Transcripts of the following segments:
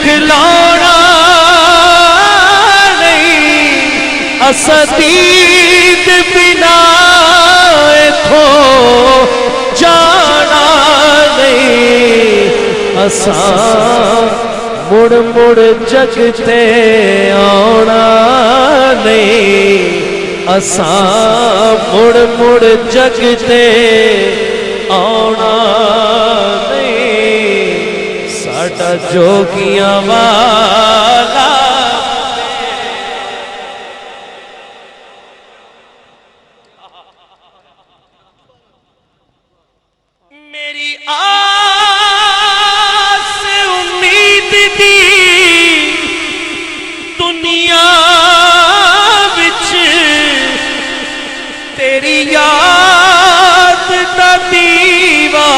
وکھلاونا نہیں اساں دید بنا ایتھوں جانا نہیں اساں مڑ مڑ جگ تے آنا نہیں اساں مڑ مڑ جگ تے آنا نہیں ساڈا جوگیاں والا میری آس امید دی دنیا وچ تیری یاد دا دیوا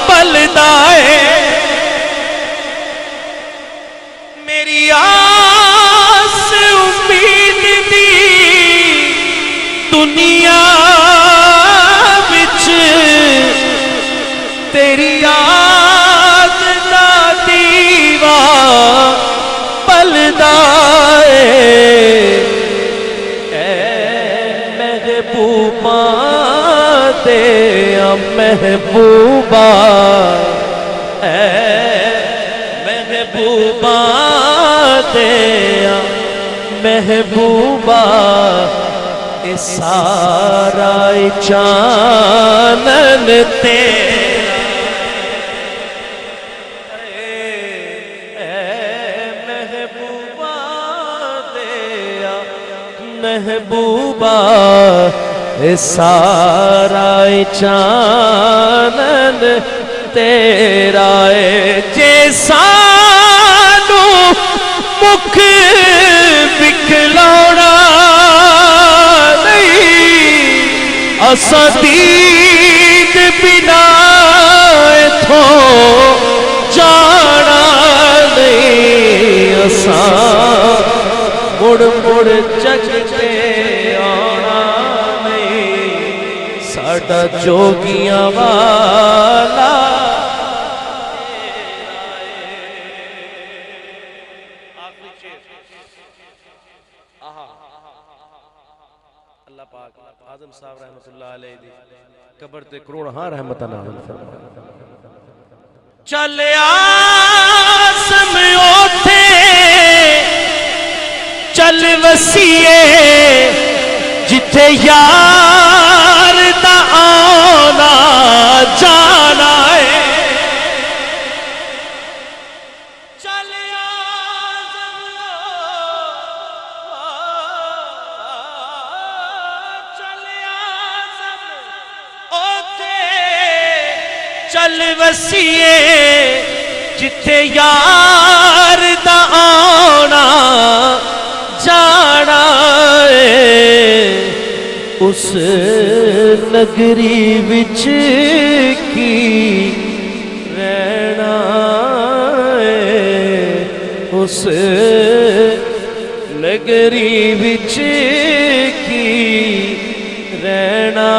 پلدا ہے میری آس امید دی دنیا وچ تیری یاد دا دیوا پلدا محبوبہ اے محبوبہ دیا محبوبہ اے سارا چانن تیرا اے محبوبہ دیا محبوبہ سارا چانن تیرا جے سانو مکھ وکھلاونا نہیں اساں دید بنا ایتھوں جانا نہیں اساں مڑ مڑ جگ تے ساڈا جوگیاں والا اللہ پاک اعظم صاحب رحمت اللہ علیہ دی قبر تے کروڑ ہاں رحمتہ نازل فرمائے چل آسم اوتھے چل وسیعے جتھے یار دا آنا جانا ہے چل چل وسیعے جتھے یار دا آنا جانا اس نگری وچ کی رہنا اس نگری وچ کی رہنا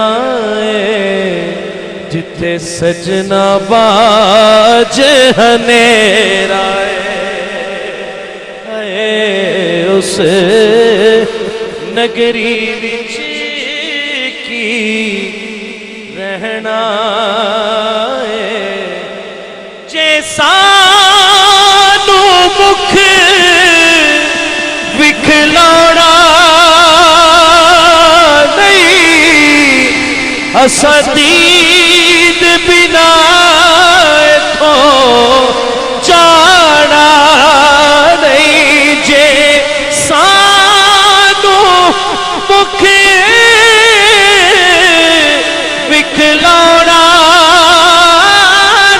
جتھے سجنا باج ہنیرا اس نگری وچ رہنا جے سانو مکھ وکھلاونا نہیں اساں دید بنا ایتھوں جانا نہیں جے سانو مکھ وکھلاونا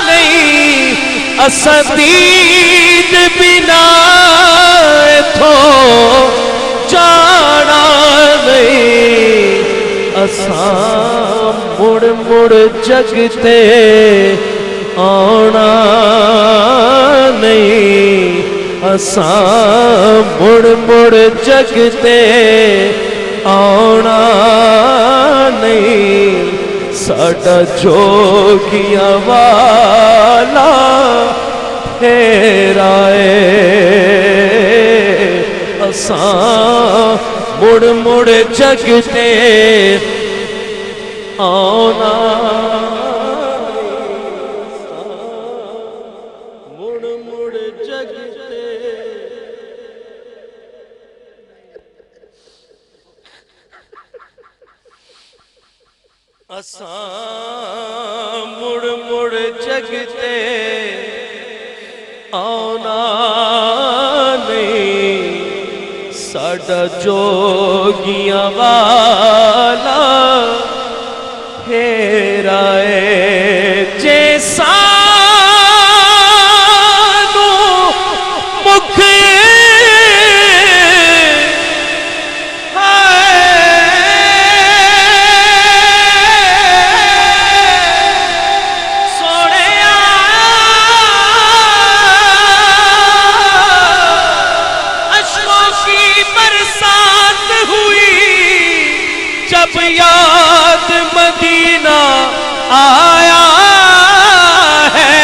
نہیں اساں دید بنا ایتھوں جانا نہیں اساں مڑ مڑ جگ تے آنا نہیں اساں مڑ مڑ جگ تے آنا نہیں ساڈا جوگیاں والا پھیرا ہے اساں مڑ مڑ جگتے آنا مڑ مڑ جگتے اساں مڑ مڑ جگتے آنا نہیں ساڈا جوگیاں والا پھیرا ہے جے سانو مکھ جب یاد مدینہ آیا ہے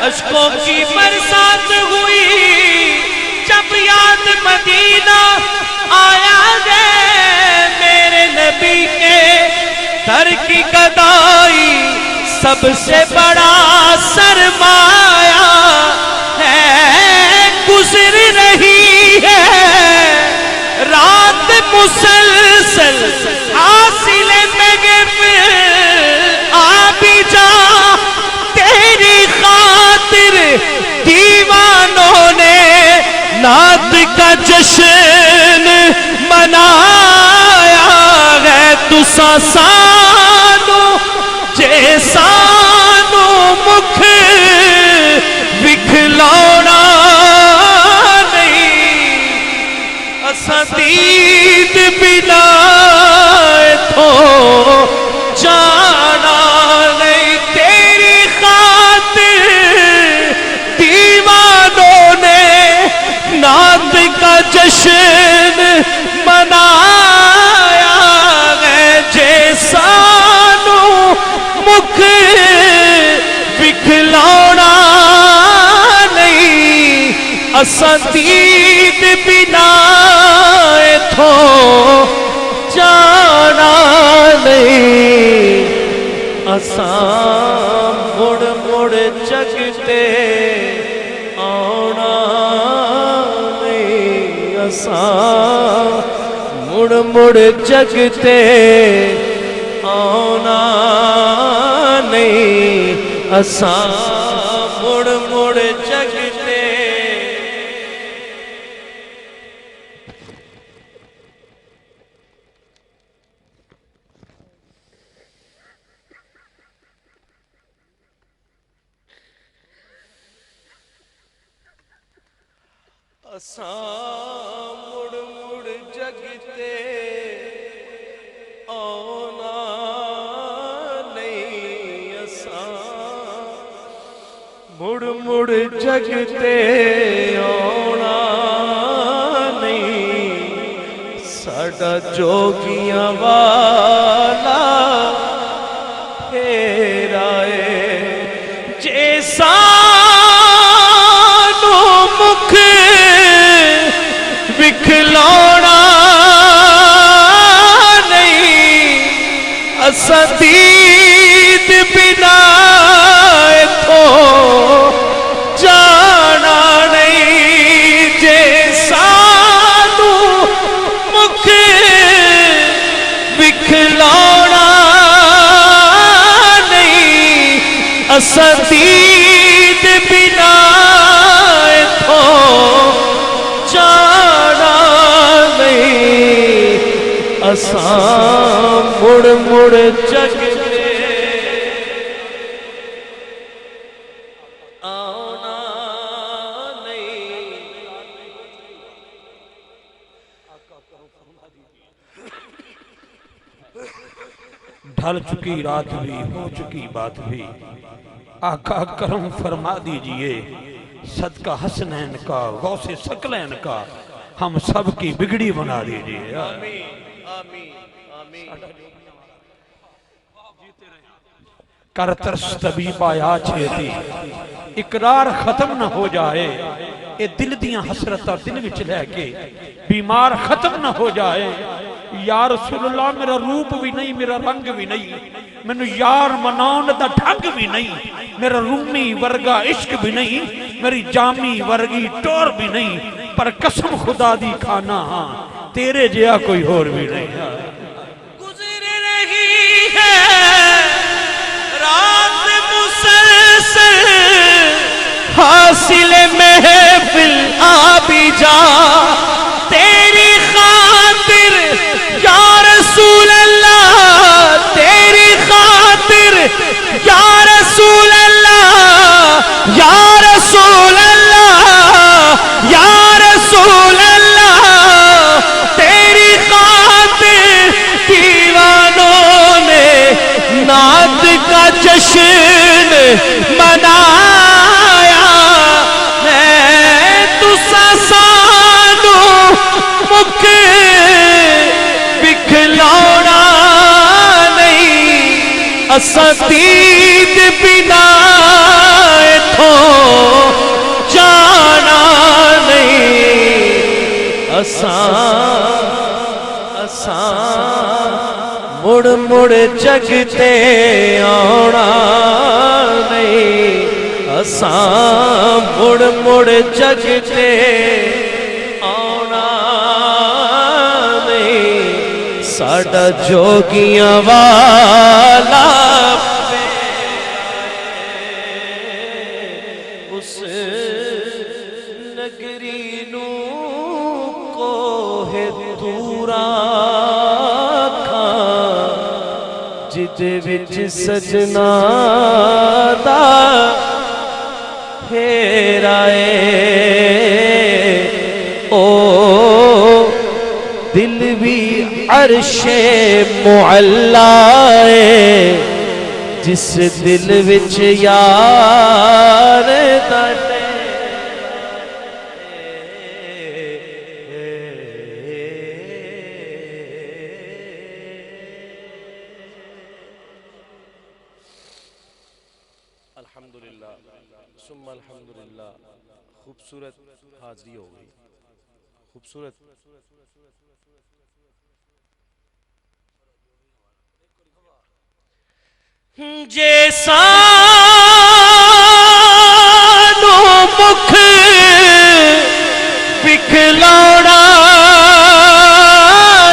اشکوں کی برسات ہوئی جب یاد مدینہ آیا ہے میرے نبی کے در کی گدائی سب سے بڑا سرمایہ ہے گزر رہی ہے رات مسلسل حاصل مغفر آ بھی جا تیری خاطر دیوانوں نے نعت کا جشن منایا ہے تسا سانو جے سانو مکھ وکھلاونا دید بنا تو جانا نہیں تیری خاطر دیوانوں نے نعت کا جشن منایا ہے جیسانو مکھ وکھلاونا نہیں اساں دید بنا تو جانا نہیں اساں مڑ مڑ جگتے آنا نہیں اساں مڑ مڑ جگتے آنا نہیں اساں مڑ مڑ جگتے اساں مڑ مڑ جگتے آنا نہیں اساں مڑ مڑ جگتے آنا نہیں ساڈا جوگیاں والا پھیرا ہے جیسا مکھ وکھلاونا نہیں اساں دید بنا تو جانا نہیں جے سانو مکھ وکھلاونا نہیں اساں دید بنا جانا نہیں اساں مڑ مڑ جگتے آنا نہیں ڈھل چکی رات بھی ہو چکی بات بھی آقا کرم فرما دیجئے صدقہ حسنین کا غوث ثقلین کا ہم سب کی بگڑی بنا دیجئے آمین آمین آمین کر ترس طبیب آیا چھیتی اقرار ختم نہ ہو جائے اے دل دیاں حسرتاں دل وچ لے کے بیمار ختم نہ ہو جائے یا رسول اللہ میرا روپ بھی نہیں میرا رنگ بھی نہیں مینوں یار مناون دا ڈھنگ بھی نہیں میرا رومی ورگا عشق بھی نہیں میری جامی ورگی ٹور بھی نہیں پر قسم خدا دی کھانا ہاں تیرے جیا کوئی اور بھی نہیں گزر رہی ہے رات مسلسل حاصل محفل آبی جا تیری خاطر یا رسول اللہ تیری خاطر یا رسول اللہ یا رسول اللہ یا رسول اللہ تیری خاطر دیوانوں نے نعت کا جشن منایا میں تو سانو مکھ بکھلونا نہیں اساں دید بنا تھو جانا نہیں اساں مڑ مڑ جگتے آنا نہیں اساں مڑ مڑ جگتے آنا نہیں ساڈا جوگیاں والا اس نگری نو کوہ تورا جدے وچ سجنا دا پھیرا او دل بھی عرش معلا جس دل وچ یار تاڈے الحمدللہ ثم الحمدللہ خوبصورت حاضری ہو گئی خوبصورت جیسا نو مکھ بکھلونا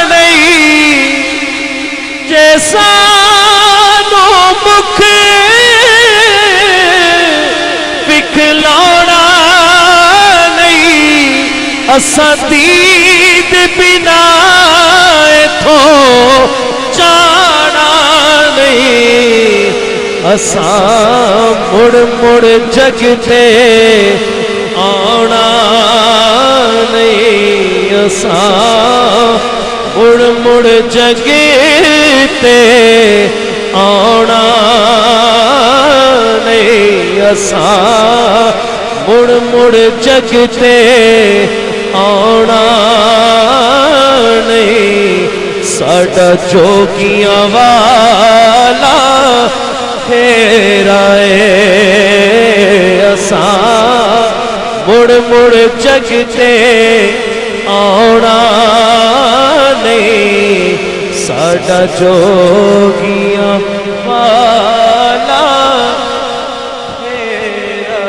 نہیں جیسا نو مکھ بکھلونا نہیں اساں دید بنا تھو جانا نہیں اساں مڑ مڑ جگتے آنا نہیں اساں مڑ مڑ جگتے آنا نہیں اساں مڑ مڑ جگتے آنا نہیں ساڈا جوگیاں والا پھیرا اساں مڑ مڑ جگتے آنا نہیں ساڈا جوگیاں والا پھیرا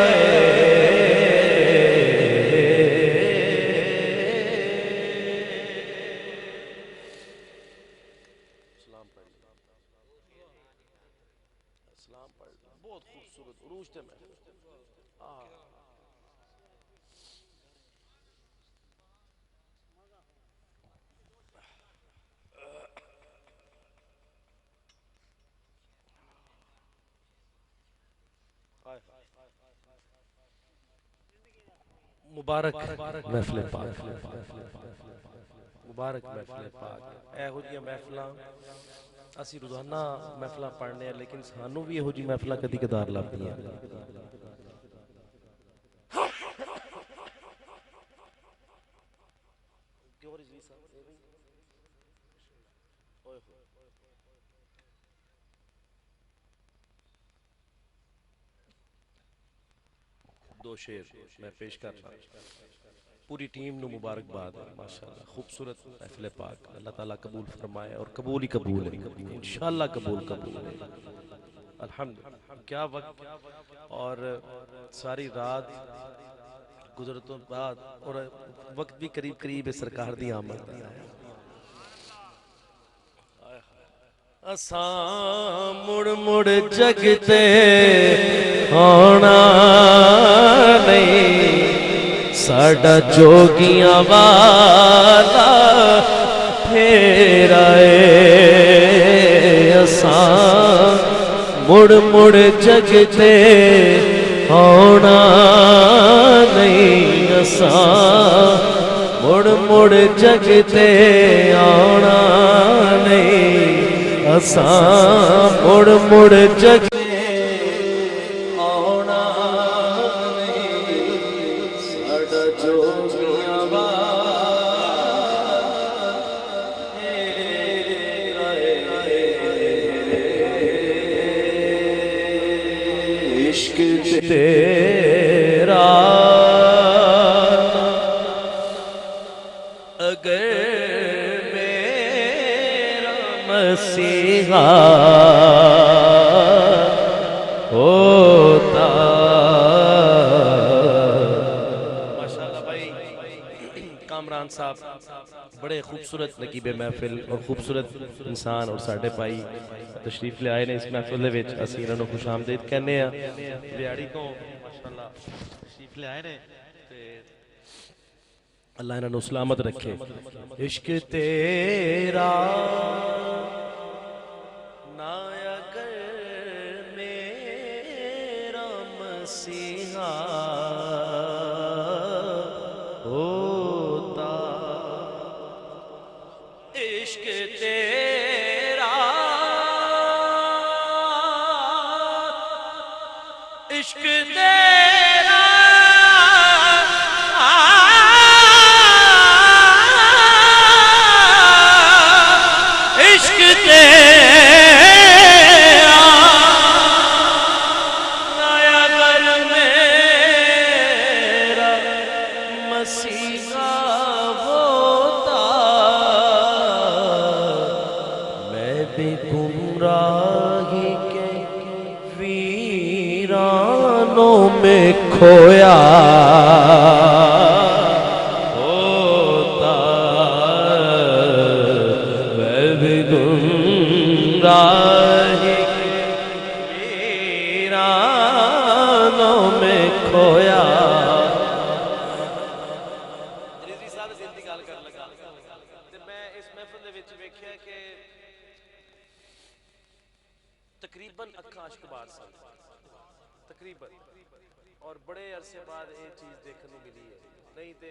بہت خوبصورت عروج تے میں مبارک محفل پاک مبارک محفل پاک اے ہو جی محفلاں اسی روزانہ محفلاں پڑھنے ہیں لیکن سانوں بھی ہو جی محفلاں کدی کدار لبدی ہیں دو شعر میں پیش کر رہا ہوں. پوری ٹیم نو مبارکباد ہے ماشاءاللہ. خوبصورت محفل پاک اللہ تعالیٰ قبول فرمائے اور قبول ہی قبول ہے انشاءاللہ. قبول ہے. الحمد کیا وقت اور ساری رات گزرتوں بعد اور وقت بھی قریب قریب ہے سرکار دی آمد دا. اساں مڑ مڑ جگتے آنا نہیں ساڈا جوگیاں والا پھیرا اے. اساں مڑ مڑ جگتے آنا نہیں اساں مڑ مڑ جگتے آنا نہیں اساں مڑ مڑ جگتے آنا نہیں ساڈا جوگیاں عشق تیرا اگر میرا مسیحا ہوتا. ماشاءاللہ بھائی کامران صاحب بڑے خوبصورت نقیب محفل اور خوبصورت انسان اور ساڈے بھائی تشریف لے آئے نے اس محفل دے وچ. اسی انہاں نوں خوش آمدید کہنے ہاں. بیاڑی تو ماشاءاللہ تشریف لے آئے نے تے اللہ انہاں نوں سلامت رکھے. عشق تیرا نا اگر میرا مسیحا ہوتا عشق تیرا عشق تیرا عشق تیرا اگر میرا مسیحا ہوتا میں بھی گمراہی کے ویرانوں میں کھویا ہوتا. میں بھی گمراہی کے ویرانوں میں کھویا. رضوی صاحب سے انتقال کر لگا تے میں اس محفل دے وچ ویکھیا کہ تقریباً اکھاں اشکبار سن تقریباً اور بڑے عرصے بعد یہ چیز دیکھنے کو ملی ہے. نہیں تے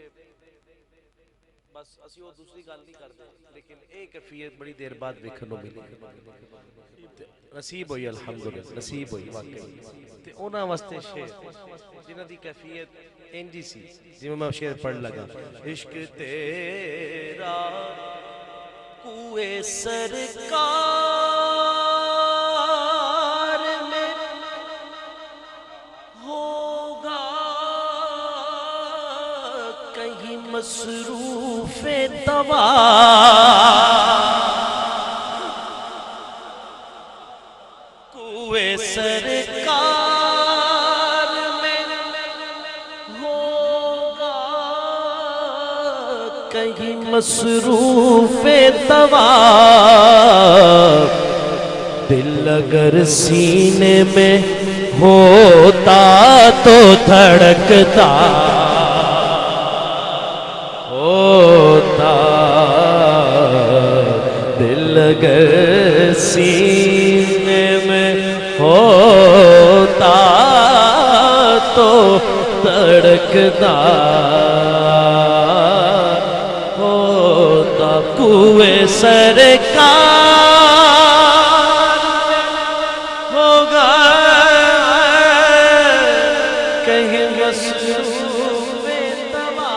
بس اسی وہ دوسری گل نہیں کرتے لیکن ایک کیفیت بڑی دیر بعد دیکھنے کو ملی. نصیب ہوئی الحمدللہ نصیب ہوئی واقعی. تے انہاں واسطے شعر جنہاں دی کیفیت انجی سی جویں میں شعر پڑھ لگا. عشق تیرا کوئے سرکار میں ہوگا کہیں مصروف دوا کوئے سرکار میں ہوگا کہیں مصروف دوا. دل اگر سینے میں ہوتا تو دھڑکتا ہوتا. دل اگر سینے میں ہوتا تو دھڑکتا ہوتا. کوئے سرکار ہوگا کہیں مصروف دوا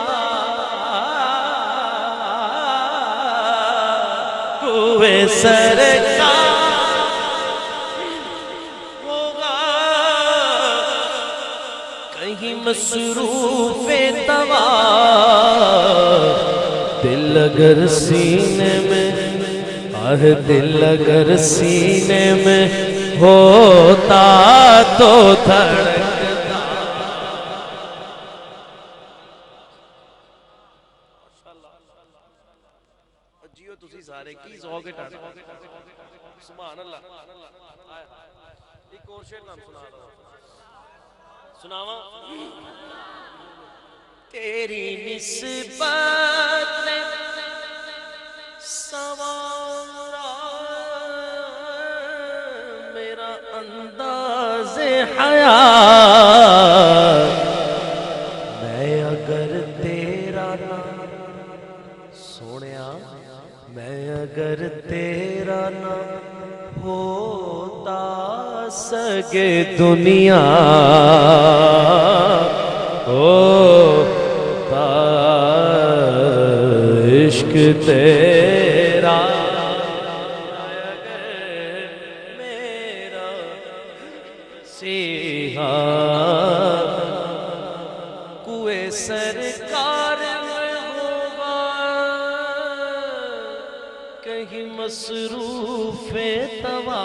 کوئے سرکار ہوگا کہیں مصروف توا دل اگر سینے میں دل اگر سینے میں ہوتا تو دھڑکتا جیو تسی سارے کی ذوق ہے سبحان اللہ ایک اور شعر نام سناواں تیری نسبت سوارا میرا انداز حیات میں اگر تیرا نہ سونیا میں اگر تیرا نہ ہوتا سگے دنیا ہوتا عشق تیرا میرا سیہا کوئے سرکار میں ہوگا کہیں مصروف توا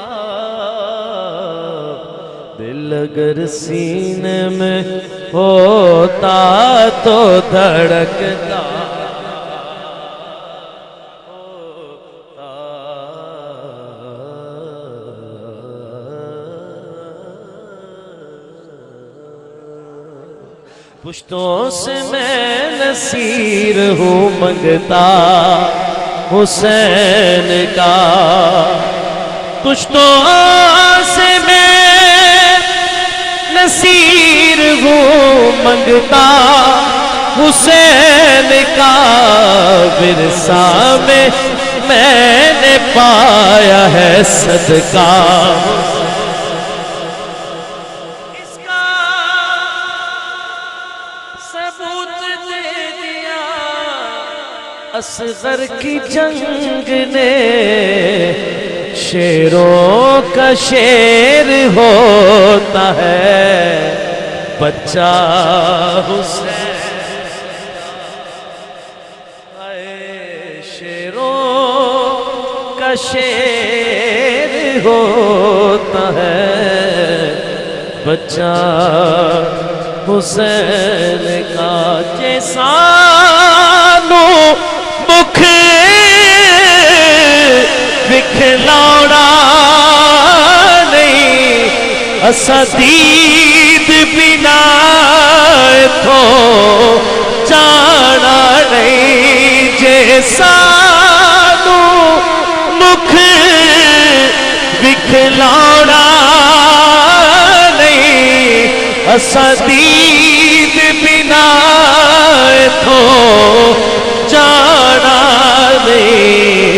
دل اگر سینے میں ہوتا تو دھڑکتا پشتوں سے میں نصیر ہوں منگتا حسین کا پشتوں سے میں نصیر ہوں منگتا حسین کا ورثہ میں نے پایا ہے صدقہ اس کا ثبوت دے دیا اصغر کی جنگ نے شیروں کا شیر ہوتا ہے بچہ حسین شیروں کا شیر ہوتا ہے بچہ حسین کا جیسا نو مکھ بکھلاؤڑا نہیں اسا دید بنا تو جانا نہیں جیسا نو مکھ بکھلاؤڑا نہیں اسا دید بنا تو جانا نہیں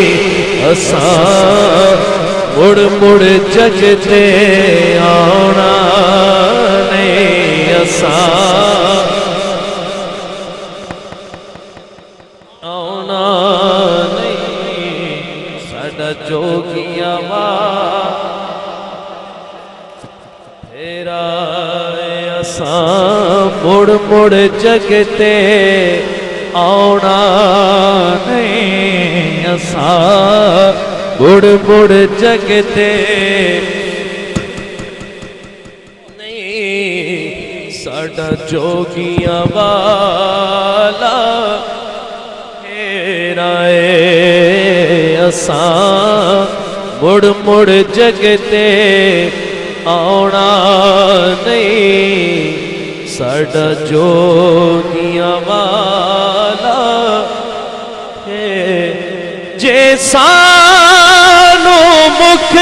مڑ مڑ جگتے آنا نہیں آنا نہیں ساڈا جوگیا وا تیرا مڑ مڑ جگتے آنا نہیں مڑ مڑ جگتے نہیں ساڈا جوگیاں والا تیرا اساں مڑ مڑ جگتے آنا نہیں ساڈا جوگیاں والا جیسا نو مکھ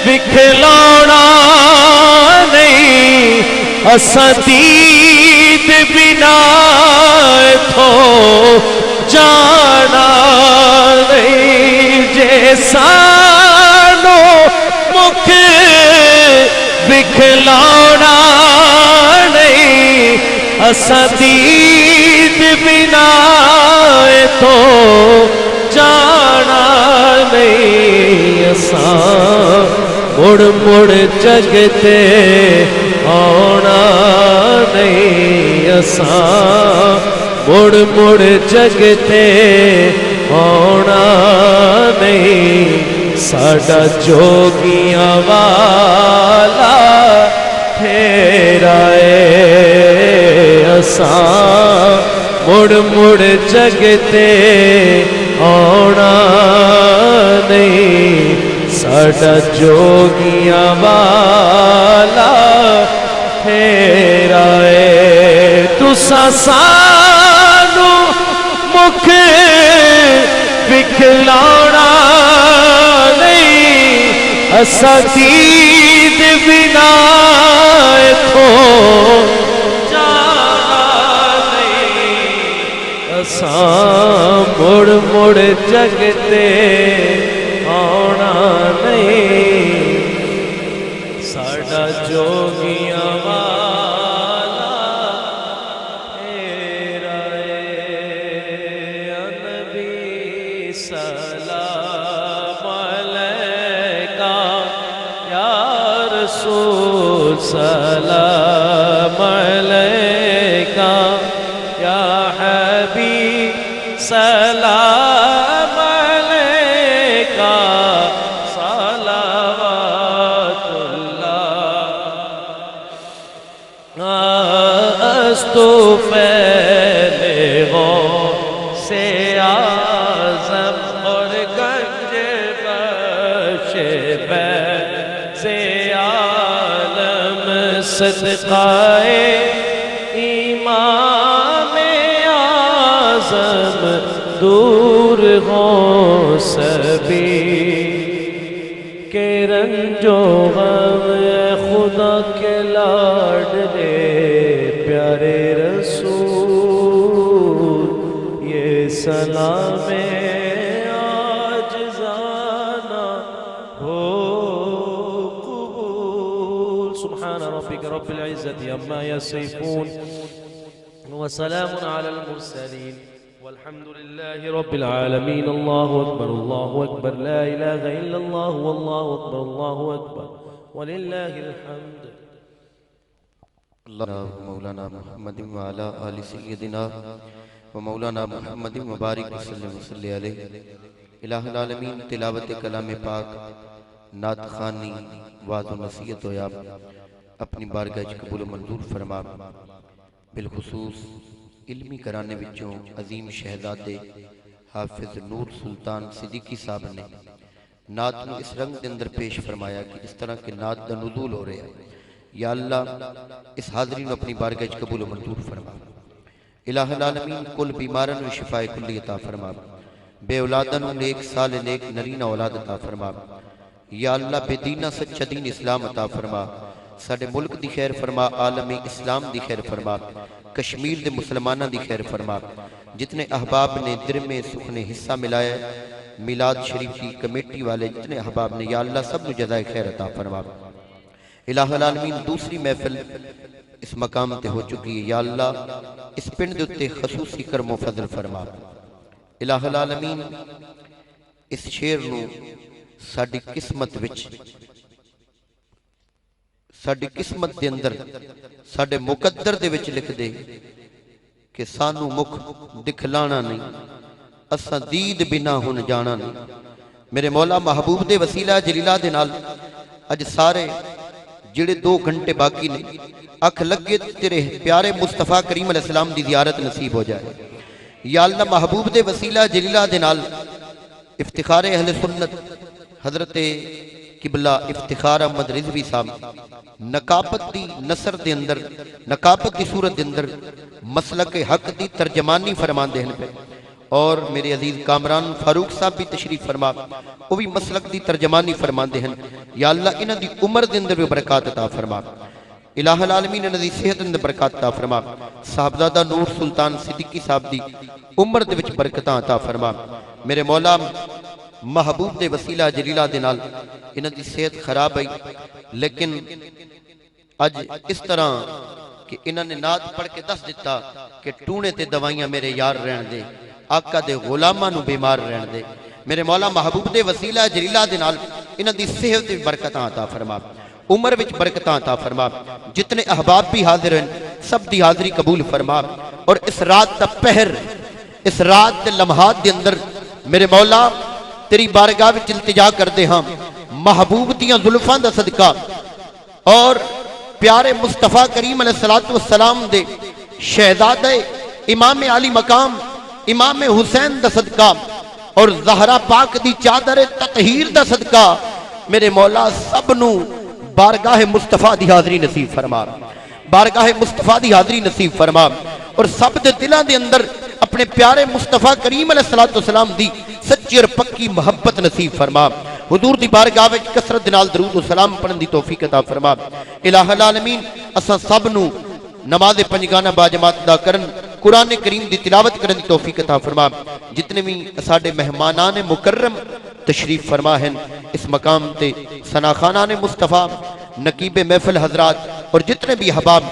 بکھلاؤنا نہیں اساں دید بنا تو جانا نہیں جیسا نو مکھ بکھلاؤنا نہیں اساں دید بنا تو جانا نہیں اساں مڑ مڑ جگتے آنا نہیں اساں مڑ مڑ جگتے آنا نہیں ساڈا جوگیاں والا پھیرا اے اساں مڑ مڑ جگتے آنا نہیں ساڈا جوگیاں والا پھیرا اے تساں سانو مکھ وکھلانا نہیں اساں دید بنا اتھوں جانا نہیں اساں مڑ مڑ جگتے آنا نہیں ساڈا جوگیاں والا پھیرا اے نبی سلام علیکہ یا رسول سلام علیکہ یا حبیب سلام علیکہ صلوات اللہ استفلغوا سے اعظم اور گنج بخش سے عالم صدقائے امام اعظم دور ہوں سبھی کہ رنج و غم خدا کے لاڈلے پیارے رسول یہ سلام عاجزانہ ہو قبول سبحان ربک رب العزت عما یصفون وسلام علی المرسلین والحمد لله رب العالمين الله أكبر لا إله إلا الله والله أكبر ولله الحمد اللہ مولانا محمد وعلا آل سیدنا ومولانا محمد مبارک وسلم وسلم علیہ الہ العالمین تلاوت کلام پاک نعت خوانی وعظ و نصیحت و یاب اپنی بارگاہ قبول و منظور فرما بالخصوص علمی کرانے وچوں عظیم شہزادے حافظ نور سلطان صدیقی صاحب نے نعت نو اس رنگ دے اندر پیش فرمایا کہ اس طرح کے نعت دا نزول ہو رہا ہے یا اللہ اس حاضری نو اپنی بارگاہ قبول و منظور فرما الہ العالمین کل بیمارن و شفاء کلی عطا فرما بے اولادن و نیک سال نیک نرین اولاد عطا فرما یا اللہ بے دینہ سچا دین اسلام عطا فرما ساڑے ملک دی خیر فرما عالم اسلام دی خیر فرما کشمیر دے مسلمانہ دی خیر فرما جتنے احباب نے درم سخن حصہ ملایا میلاد شریف کی کمیٹی والے جتنے احباب نے یا اللہ سب نے جزائے خیر عطا فرما الہ العالمین دوسری محفل اس مقام تے ہو چکی ہے یا اللہ اس پنڈ دے اتے خصوصی کرم و فضل فرما الہ العالمین اس شیر نو ساڑی قسمت وچ ساڑی قسمت دے اندر ساڑے مقدر دے وچ لکھ دے کہ سانو مکھ دکھلانا نہیں اساں دید بنا ہن جانا نہیں میرے مولا محبوب دے وسیلہ جلیلہ دے نال اج سارے جڑے 2 گھنٹے باقی نہیں اکھ لگے تیرے پیارے مصطفیٰ کریم علیہ السلام دی زیارت نصیب ہو جائے یا اللہ محبوب دے وسیلہ جلیلہ دے نال افتخار اہل سنت حضرت قبلہ افتخار احمد رضوی صاحب نقابت دی نصر دے اندر نقابت دی صورت دے اندر مسلک حق دی ترجمانی فرمان دے ہیں پہ اور میرے عزیز کامران فاروق صاحب بھی تشریف فرما وہ بھی مسلک دی ترجمانی فرمان دے ہیں یا اللہ انہ دی عمر دے اندر بھی برکات عطا فرما الہ العالمین انہ دی صحت اندر برکات عطا فرما صاحبزادہ نور سلطان صدیقی صاحب دی عمر دے وچ برکتاں عطا فرما میرے مولا محبوب دے وسیلہ جلیلہ دے نال انہ دی صحت خراب آئی لیکن اج اس طرح کہ انہ نے نعت پڑھ کے دس دیتا کہ ٹونے تے دوائیاں میرے یار رہن دے آقا دے غلامہ نو بیمار رہن دے میرے مولا محبوب دے وسیلہ جلیلہ دے نال انہ دی صحت دے برکتاں عطا فرما عمر وچ برکتاں عطا فرما، جتنے احباب بھی حاضر ہیں سب دی حاضری قبول فرما، اور اس رات دا پہر، اس رات دے لمحات دے اندر میرے مولا تیری بارگاہ وچ التجا کردے ہاں، محبوب دیاں زلفاں دا صدقہ اور پیارے مصطفیٰ کریم علیہ السلام دے شہزادہ امام علی مقام امام حسین دا صدقہ اور زہرا پاک دی چادر تطہیر دا صدقہ میرے مولا سب نو بارگاہ مصطفیٰ دی حاضری نصیب فرما، بارگاہ مصطفیٰ دی حاضری نصیب فرما، اور سب دے دلاں دے اندر اپنے پیارے مصطفیٰ کریم علیہ السلام دی سچی اور پکی محبت نصیب فرما، حضور دی بارگاہ وچ کثرت نال درود و سلام پڑھن دی توفیق عطا فرما۔ الہ العالمین اساں سب نو نماز پنجگانہ باجماعت ادا کرن، قرآن کریم دی تلاوت کرن دی توفیق عطا فرما۔ جتنے بھی ساڈے مہمانان مکرم تشریف فرما ہیں اس مقام تے ثناخانان مصطفیٰ، نقیب محفل حضرات اور جتنے بھی احباب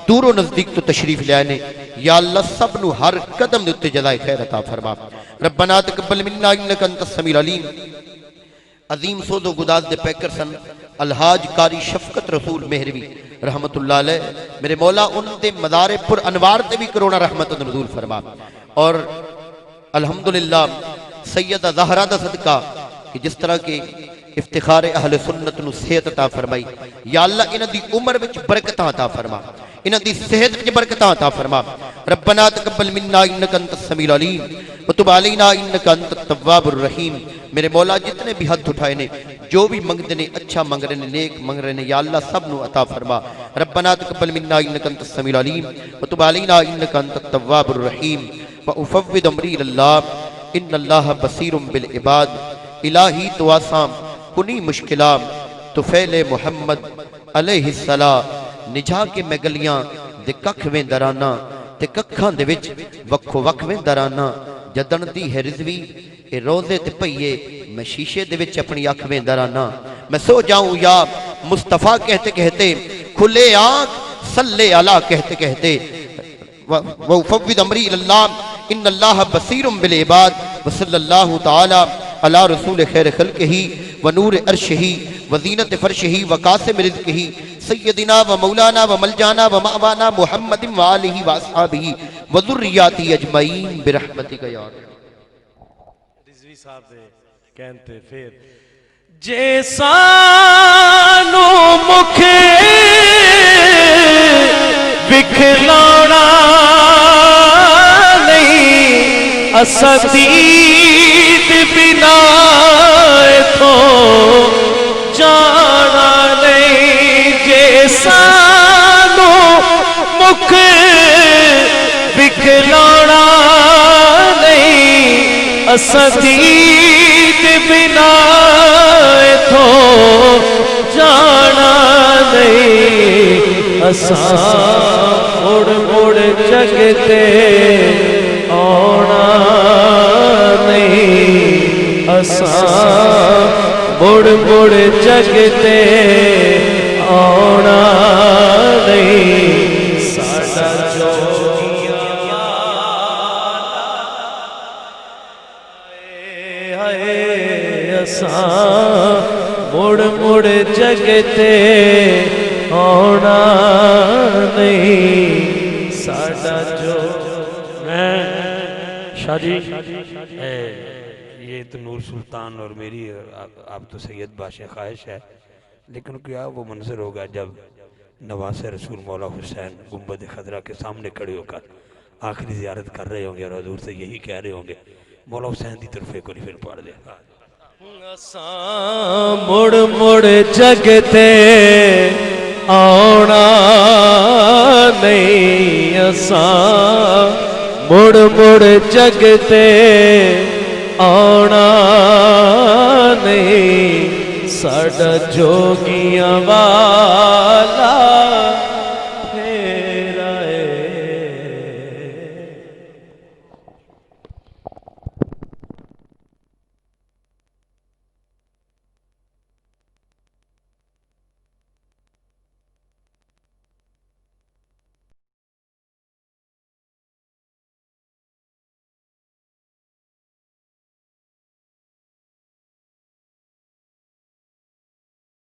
دور و نزدیک تو تشریف لے آئے نے، یا اللہ سب نو ہر قدم دے اتے جزائے خیر عطا فرما۔ ربنا تقبل منا انک انت السمیع العلیم۔ عظیم سوز و گداز دے پیکر سن الحاج قاری شفقت رسول مہروی رحمت اللہ علیہ، میرے مولا ان دے مزار پر انوار تے بھی کرونا رحمت نزول فرما، اور الحمدللہ سیدہ زہرا دا صدقہ کہ جس طرح کے افتخار اہل سنت نو صحت عطا فرمائی، یا اللہ انہاں دی عمر وچ برکتاں عطا فرما، انہاں دی صحت وچ برکتاں عطا فرما۔ ربنا تقبل منا انک انت السمیع العلیم وتب علینا انک انت التواب الرحیم۔ میرے مولا جتنے بھی ہاتھ اٹھائے نے، جو بھی منگتے نے، اچھا منگ رہے نے، نیک منگ رہے نے، یا اللہ سب نو عطا فرما۔ ربنا تقبل منا انک انت السمیع العلیم وتب علینا انک انت التواب الرحیم۔ وافوض امری اللہ ان اللہ بصیر بالعباد۔ الہی تو آسام کنی مشکلات تو فعل محمد علیہ السلام، نجا کے میں گلیاں دے ککھ ویندرانا تے ککھاں دے وچ وکھو وکھ ویندرانا، جدن دی ہے رضوی اے روزے تے پئیے میں شیشے دے وچ اپنی اکھ ویندرانا، میں سو جاؤں یا مصطفیٰ کہتے کہتے، کھلے آنکھ صلی علی کہتے کہتے، وَأُفَوِّضُ أَمْرِي إِلَى اللَّهِ إِنَّ اللَّهَ بَصِيرٌ بِالْعِبَادِ وصلی اللہ تعالی علی رسول خیر خلقہ ونور عرشہ وزینت فرشہ وقاسم رزقہ سیدنا و مولانا و ملجانا و مأوانا محمد و آلہ و اصحابہ و ذریاتی اجمعین برحمتک یا رب۔ رضوی صاحب دے کہنتے پھر جیسانو مکھے بکھلانا نہیں اسدید بنا تو جانا نہیں، جیسانو مکھ بکھلانا نہیں اسدید بنا تو جانا نہیں، اساں مڑ مڑ جگتے آنا نہیں، اساں مڑ مڑ جگتے آنا نہیں، ساڈا جوگیاں اساں مڑ مڑ جگتے آنا نہیں، ساڈا جو میں شاہ جی یہ تو نور سلطان اور میری آپ تو سید بادشاہ خواہش ہے، لیکن کیا وہ منظر ہوگا جب نواز رسول مولا حسین گنبد خضرا کے سامنے کھڑے ہو کر آخری زیارت کر رہے ہوں گے اور حضور سے یہی کہہ رہے ہوں گے مولا حسین دی طرف کو نہیں پھر پڑھ دے۔ اساں مڑ مڑ جگتے آنا نہیں، اساں مڑ مڑ جگتے آنا نہیں، ساڈا جوگیاں